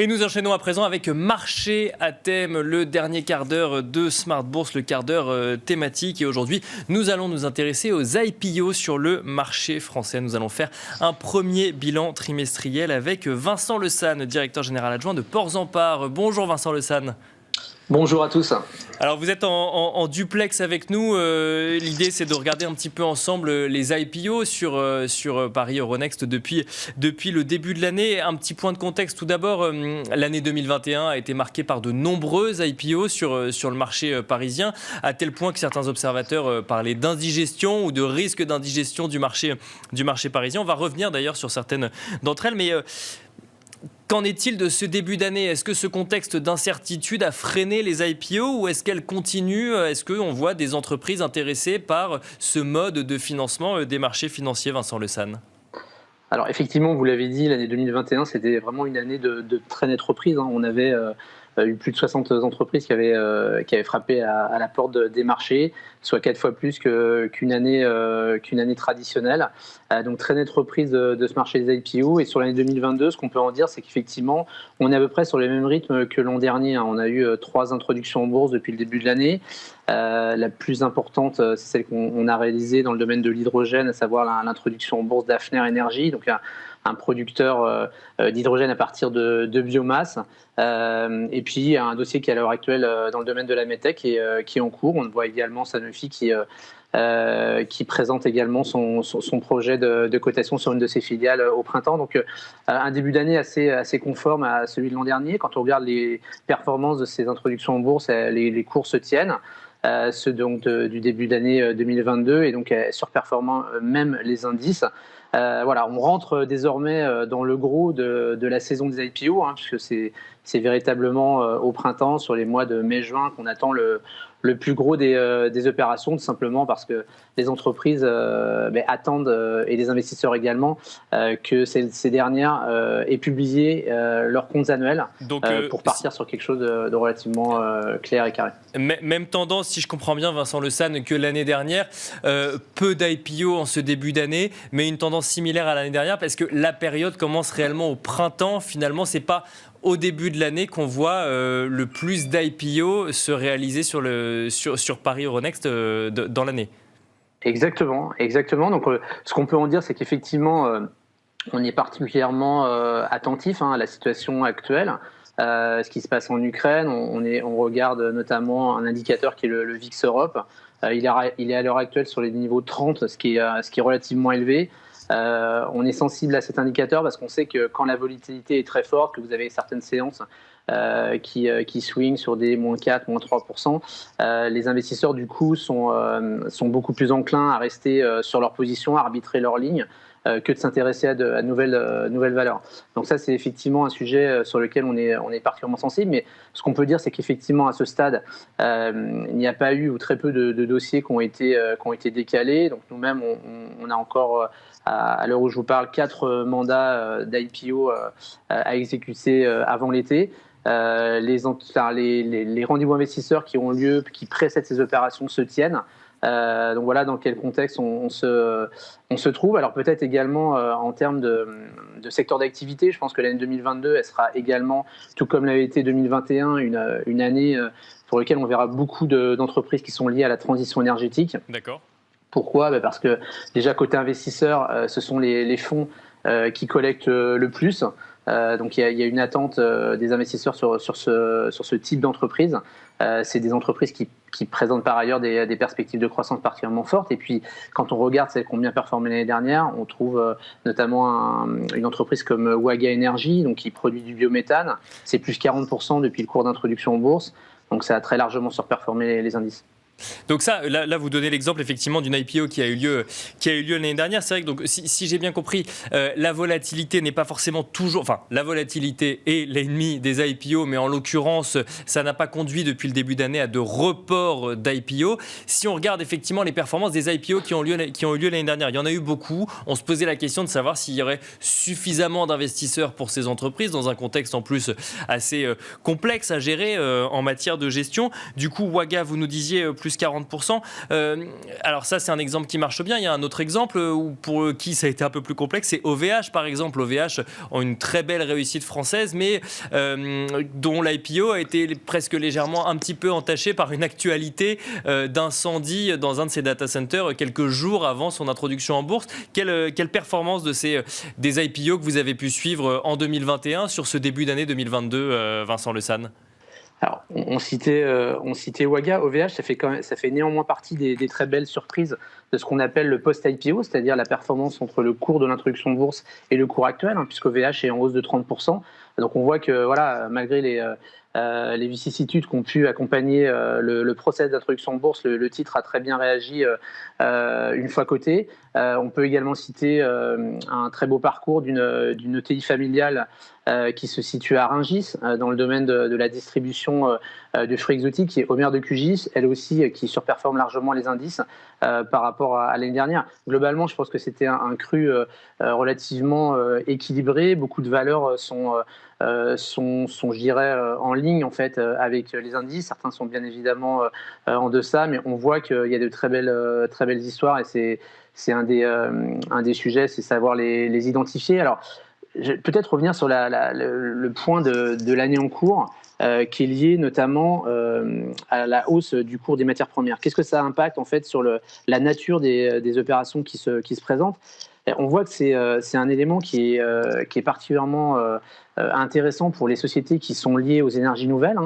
Et nous enchaînons à présent avec Marché à thème, le dernier quart d'heure de Smart Bourse, le quart d'heure thématique. Et aujourd'hui, nous allons nous intéresser aux IPO sur le marché français. Nous allons faire un premier bilan trimestriel avec Vincent Le San, directeur général adjoint de Ports en Part. Bonjour Vincent Le San. Bonjour à tous. Alors vous êtes en duplex avec nous. L'idée c'est de regarder un petit peu ensemble les IPO sur Paris Euronext depuis le début de l'année. Un petit point de contexte tout d'abord. L'année 2021 a été marquée par de nombreuses IPO sur le marché parisien, à tel point que certains observateurs parlaient d'indigestion ou de risque d'indigestion du marché parisien. On va revenir d'ailleurs sur certaines d'entre elles, mais qu'en est-il de ce début d'année ? Est-ce que ce contexte d'incertitude a freiné les IPO ou est-ce qu'elles continuent ? Est-ce qu'on voit des entreprises intéressées par ce mode de financement des marchés financiers, Vincent Le San ? Alors effectivement, vous l'avez dit, l'année 2021, c'était vraiment une année de très nette reprise. On avait eu plus de 60 entreprises qui avaient frappé à la porte des marchés, soit 4 fois plus qu'une année traditionnelle. Donc très nette reprise de ce marché des IPO. Et sur l'année 2022, ce qu'on peut en dire, c'est qu'effectivement, on est à peu près sur les mêmes rythmes que l'an dernier. On a eu 3 introductions en bourse depuis le début de l'année. La plus importante, c'est celle qu'on a réalisée dans le domaine de l'hydrogène, à savoir l'introduction en bourse d'Hafner Energy, donc un producteur d'hydrogène à partir de biomasse. Et puis un dossier qui est à l'heure actuelle dans le domaine de la medtech et qui est en cours. On voit également Sanofi qui présente également son projet de cotation sur une de ses filiales au printemps. Donc un début d'année assez conforme à celui de l'an dernier. Quand on regarde les performances de ces introductions en bourse, les cours se tiennent. Ceux donc du début d'année 2022 et donc surperformant même les indices. Voilà, on rentre désormais dans le gros de la saison des IPO, puisque c'est véritablement au printemps, sur les mois de mai-juin, qu'on attend le plus gros des opérations, tout simplement parce que les entreprises attendent, et les investisseurs également, que ces dernières aient publié leurs comptes annuels. Donc, pour partir sur quelque chose de relativement clair et carré. Même tendance, si je comprends bien, Vincent Le San, que l'année dernière. Peu d'IPO en ce début d'année, mais une tendance similaire à l'année dernière, parce que la période commence réellement au printemps. Finalement, c'est pas au début de l'année qu'on voit le plus d'IPO se réaliser sur Paris Euronext dans l'année. Exactement. Donc, ce qu'on peut en dire, c'est qu'effectivement, on est particulièrement attentif à la situation actuelle. Ce qui se passe en Ukraine, on regarde notamment un indicateur qui est le VIX Europe. Il est à l'heure actuelle sur les niveaux 30, ce qui est relativement élevé. On est sensible à cet indicateur parce qu'on sait que quand la volatilité est très forte, que vous avez certaines séances qui swing sur des -4, -3%, les investisseurs du coup sont beaucoup plus enclins à rester sur leur position, à arbitrer leur ligne, que de s'intéresser à de nouvelles valeurs. Donc ça, c'est effectivement un sujet sur lequel on est particulièrement sensible. Mais ce qu'on peut dire, c'est qu'effectivement, à ce stade, il n'y a pas eu ou très peu de dossiers qui ont été décalés. Donc nous-mêmes, on a encore, à l'heure où je vous parle, 4 mandats d'IPO à exécuter avant l'été. Les rendez-vous investisseurs qui ont lieu, qui précèdent ces opérations, se tiennent. Donc voilà dans quel contexte on se trouve. Alors peut-être également en termes de secteur d'activité, je pense que l'année 2022, elle sera également, tout comme l'avait été 2021, une année pour laquelle on verra beaucoup d'entreprises qui sont liées à la transition énergétique. D'accord. Pourquoi ? Parce que déjà côté investisseur, ce sont les fonds qui collectent le plus. Donc il y a une attente des investisseurs sur ce type d'entreprise. C'est des entreprises qui présentent par ailleurs des perspectives de croissance particulièrement fortes. Et puis quand on regarde celles qui ont bien performé l'année dernière, on trouve notamment une entreprise comme Waga Energy, donc qui produit du biométhane. C'est plus 40% depuis le cours d'introduction en bourse. Donc ça a très largement surperformé les indices. Donc ça, là, vous donnez l'exemple effectivement d'une IPO qui a eu lieu l'année dernière. C'est vrai que donc, si j'ai bien compris, la volatilité n'est pas forcément toujours... Enfin, la volatilité est l'ennemi des IPO, mais en l'occurrence, ça n'a pas conduit depuis le début d'année à de reports d'IPO. Si on regarde effectivement les performances des IPO qui ont eu lieu l'année dernière, il y en a eu beaucoup. On se posait la question de savoir s'il y aurait suffisamment d'investisseurs pour ces entreprises dans un contexte en plus assez complexe à gérer en matière de gestion. Du coup, Waga, vous nous disiez plus plus 40%. Alors ça, c'est un exemple qui marche bien. Il y a un autre exemple pour qui ça a été un peu plus complexe, c'est OVH par exemple. OVH ont une très belle réussite française, mais dont l'IPO a été presque légèrement un petit peu entaché par une actualité d'incendie dans un de ses data centers quelques jours avant son introduction en bourse. Quelle performance des IPO que vous avez pu suivre en 2021 sur ce début d'année 2022, Vincent Le San? Alors, on citait Waga. OVH, ça fait néanmoins partie des très belles surprises de ce qu'on appelle le post-IPO, c'est-à-dire la performance entre le cours de l'introduction de bourse et le cours actuel, puisque OVH est en hausse de 30%. Donc on voit que voilà, malgré les vicissitudes qu'ont pu accompagner le process d'introduction en bourse, le titre a très bien réagi une fois coté. On peut également citer un très beau parcours d'une ETI familiale qui se situe à Rungis, dans le domaine de la distribution de fruits exotiques, qui est Omer de QGIS, elle aussi qui surperforme largement les indices par rapport à l'année dernière. Globalement, je pense que c'était un cru relativement équilibré. Beaucoup de valeurs sont, je dirais, en ligne en fait avec les indices. Certains sont bien évidemment en deçà, mais on voit qu'il y a de très belles histoires et c'est un des sujets, c'est savoir les identifier. Alors, peut-être revenir sur le point de l'année en cours, qui est lié notamment à la hausse du cours des matières premières. Qu'est-ce que ça impacte en fait sur la nature des opérations qui se présentent? On voit que c'est un élément qui est particulièrement intéressant pour les sociétés qui sont liées aux énergies nouvelles,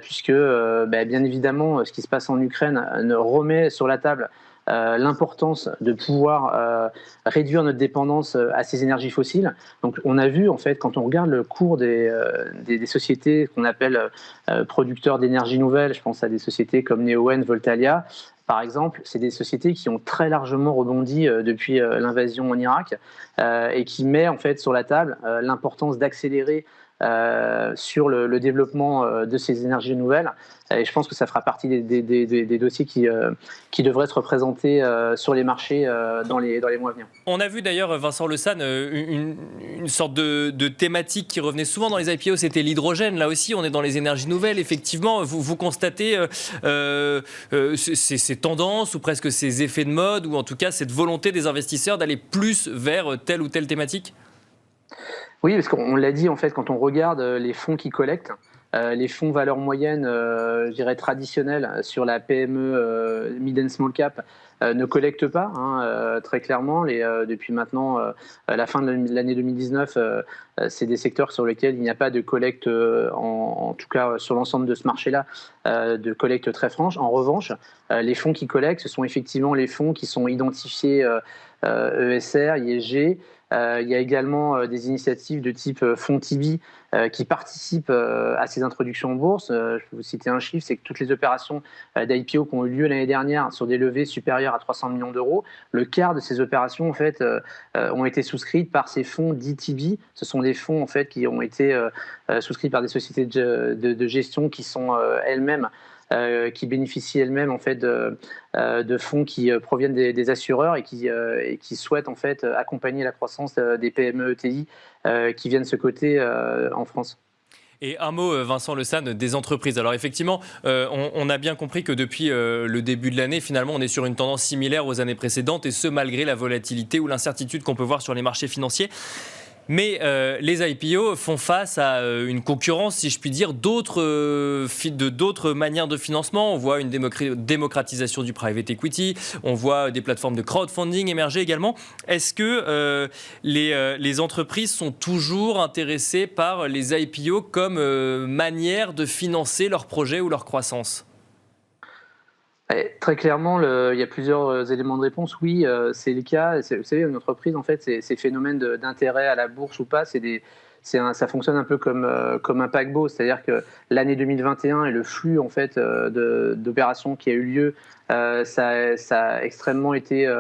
puisque bien évidemment ce qui se passe en Ukraine remet sur la table l'importance de pouvoir réduire notre dépendance à ces énergies fossiles. Donc on a vu en fait, quand on regarde le cours des sociétés qu'on appelle producteurs d'énergie nouvelle, je pense à des sociétés comme Neoen, Voltalia par exemple, c'est des sociétés qui ont très largement rebondi depuis l'invasion en Irak et qui met en fait sur la table l'importance d'accélérer sur le développement de ces énergies nouvelles. Et je pense que ça fera partie des dossiers qui devraient être représentés sur les marchés dans les mois à venir. On a vu d'ailleurs, Vincent Le San, une sorte de thématique qui revenait souvent dans les IPO, c'était l'hydrogène. Là aussi, on est dans les énergies nouvelles. Effectivement, vous constatez ces tendances ou presque ces effets de mode, ou en tout cas cette volonté des investisseurs d'aller plus vers telle ou telle thématique? Oui, parce qu'on l'a dit, en fait, quand on regarde les fonds qui collectent, les fonds valeur moyenne, je dirais traditionnels sur la PME, mid and small cap, ne collectent pas, très clairement. Depuis maintenant la fin de l'année 2019, c'est des secteurs sur lesquels il n'y a pas de collecte, en tout cas sur l'ensemble de ce marché-là, de collecte très franche. En revanche, les fonds qui collectent, ce sont effectivement les fonds qui sont identifiés ESR, ISG. Il y a également des initiatives de type fonds Tibi qui participent à ces introductions en bourse. Je peux vous citer un chiffre, c'est que toutes les opérations d'IPO qui ont eu lieu l'année dernière sur des levées supérieures à 300 millions d'euros, le quart de ces opérations en fait ont été souscrites par ces fonds dits Tibi. Ce sont des fonds en fait qui ont été souscrits par des sociétés de gestion qui sont elles-mêmes qui bénéficient elles-mêmes en fait de fonds qui proviennent des assureurs et qui souhaitent en fait accompagner la croissance des PME ETI qui viennent se coter en France. Et un mot, Vincent Le San, des entreprises. Alors effectivement, on a bien compris que depuis le début de l'année, finalement, on est sur une tendance similaire aux années précédentes, et ce, malgré la volatilité ou l'incertitude qu'on peut voir sur les marchés financiers. Mais les IPO font face à une concurrence, si je puis dire, d'autres manières de financement. On voit une démocratisation du private equity, on voit des plateformes de crowdfunding émerger également. Est-ce que les entreprises sont toujours intéressées par les IPO comme manière de financer leurs projets ou leur croissance ? Très clairement, il y a plusieurs éléments de réponse. Oui, c'est le cas. Vous savez, une entreprise, en fait, ces phénomènes d'intérêt à la bourse ou pas, ça fonctionne un peu comme un paquebot. C'est-à-dire que l'année 2021 et le flux en fait d'opérations qui a eu lieu, ça a extrêmement été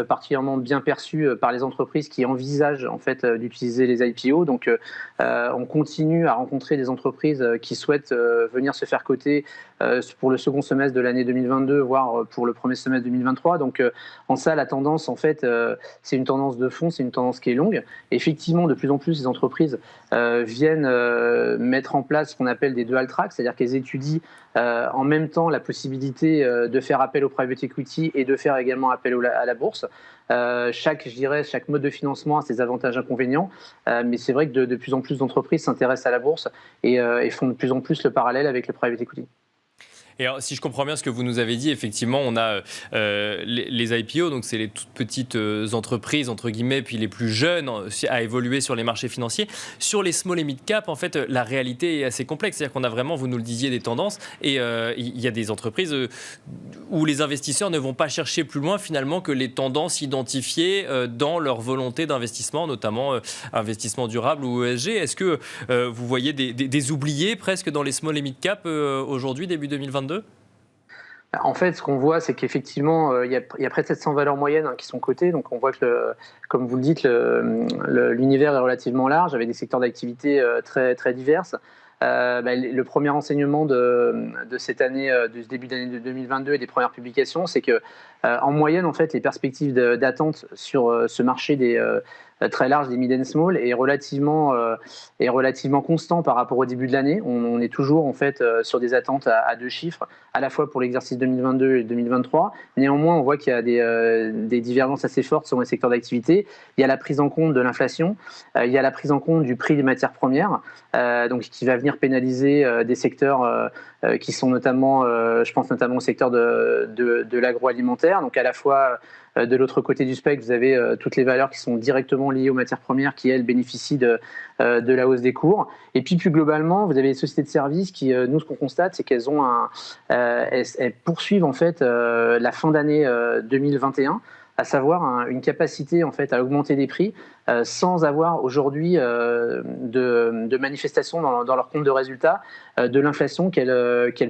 particulièrement bien perçu par les entreprises qui envisagent en fait d'utiliser les IPO. Donc on continue à rencontrer des entreprises qui souhaitent venir se faire coter pour le second semestre de l'année 2022, voire pour le premier semestre 2023. Donc en ça, la tendance, en fait, c'est une tendance de fond, c'est une tendance qui est longue. Effectivement, de plus en plus, les entreprises viennent mettre en place ce qu'on appelle des dual tracks, c'est-à-dire qu'elles étudient en même temps la possibilité de faire appel au private equity et de faire également appel à la bourse. Chaque mode de financement a ses avantages et inconvénients, mais c'est vrai que de plus en plus d'entreprises s'intéressent à la bourse et font de plus en plus le parallèle avec le private equity. Et alors, si je comprends bien ce que vous nous avez dit, effectivement, on a les IPO, donc c'est les toutes petites entreprises, entre guillemets, puis les plus jeunes à évoluer sur les marchés financiers. Sur les small et mid cap, en fait, la réalité est assez complexe. C'est-à-dire qu'on a vraiment, vous nous le disiez, des tendances. Et il y a des entreprises où les investisseurs ne vont pas chercher plus loin, finalement, que les tendances identifiées dans leur volonté d'investissement, notamment investissement durable ou ESG. Est-ce que vous voyez des oubliés presque dans les small et mid cap aujourd'hui, début 2022? En fait, ce qu'on voit, c'est qu'effectivement, il y a près de 700 valeurs moyennes qui sont cotées. Donc, on voit que, comme vous le dites, l'univers est relativement large, avec des secteurs d'activité très, très divers. Le premier enseignement de cette année, de ce début d'année de 2022 et des premières publications, c'est que en moyenne, en fait, les perspectives d'attente sur ce marché très large des mid and small est relativement constant par rapport au début de l'année. On est toujours en fait sur des attentes à 2 chiffres, à la fois pour l'exercice 2022 et 2023. Néanmoins, on voit qu'il y a des divergences assez fortes sur les secteurs d'activité. Il y a la prise en compte de l'inflation, il y a la prise en compte du prix des matières premières, donc qui va venir pénaliser des secteurs qui sont notamment, je pense notamment au secteur de l'agroalimentaire. Donc à la fois de l'autre côté du spectre, vous avez toutes les valeurs qui sont directement liées aux matières premières qui, elles, bénéficient de la hausse des cours. Et puis, plus globalement, vous avez les sociétés de services qui, nous, ce qu'on constate, c'est qu'elles elles poursuivent en fait la fin d'année 2021, à savoir une capacité en fait à augmenter les prix sans avoir aujourd'hui de manifestation dans leur compte de résultats de l'inflation qu'elles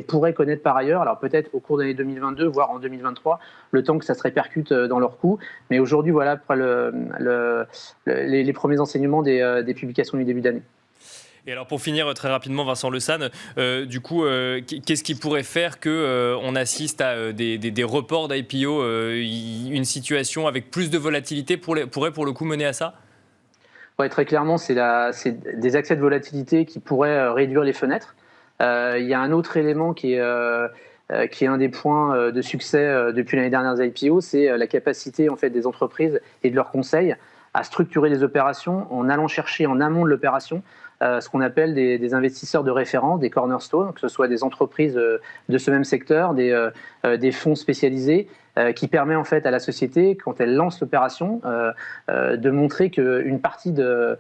pourraient connaître par ailleurs. Alors peut-être au cours de l'année 2022, voire en 2023, le temps que ça se répercute dans leurs coûts. Mais aujourd'hui, voilà après les premiers enseignements des publications du début d'année. Et alors pour finir très rapidement, Vincent Le San, du coup, qu'est-ce qui pourrait faire qu'on assiste à des reports d'IPO, une situation avec plus de volatilité pourrait pour le coup mener à ça? Ouais, très clairement, c'est des accès de volatilité qui pourraient réduire les fenêtres. Il y a un autre élément qui est un des points de succès depuis l'année dernière des IPO, c'est la capacité en fait des entreprises et de leurs conseils à structurer les opérations en allant chercher en amont de l'opération ce qu'on appelle des investisseurs de référence, des cornerstones, que ce soit des entreprises de ce même secteur, des fonds spécialisés, qui permet en fait à la société, quand elle lance l'opération, de montrer qu'une partie de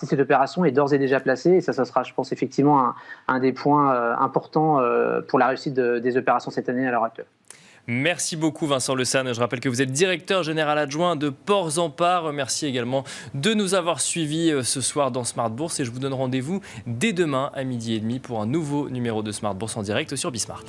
cette opération est d'ores et déjà placée. Et ça sera, je pense, effectivement un des points importants pour la réussite des opérations cette année à l'heure actuelle. Merci beaucoup Vincent Le San. Je rappelle que vous êtes directeur général adjoint de Ports en Part. Merci également de nous avoir suivis ce soir dans Smart Bourse et je vous donne rendez-vous dès demain à 12h30 pour un nouveau numéro de Smart Bourse en direct sur Bismart.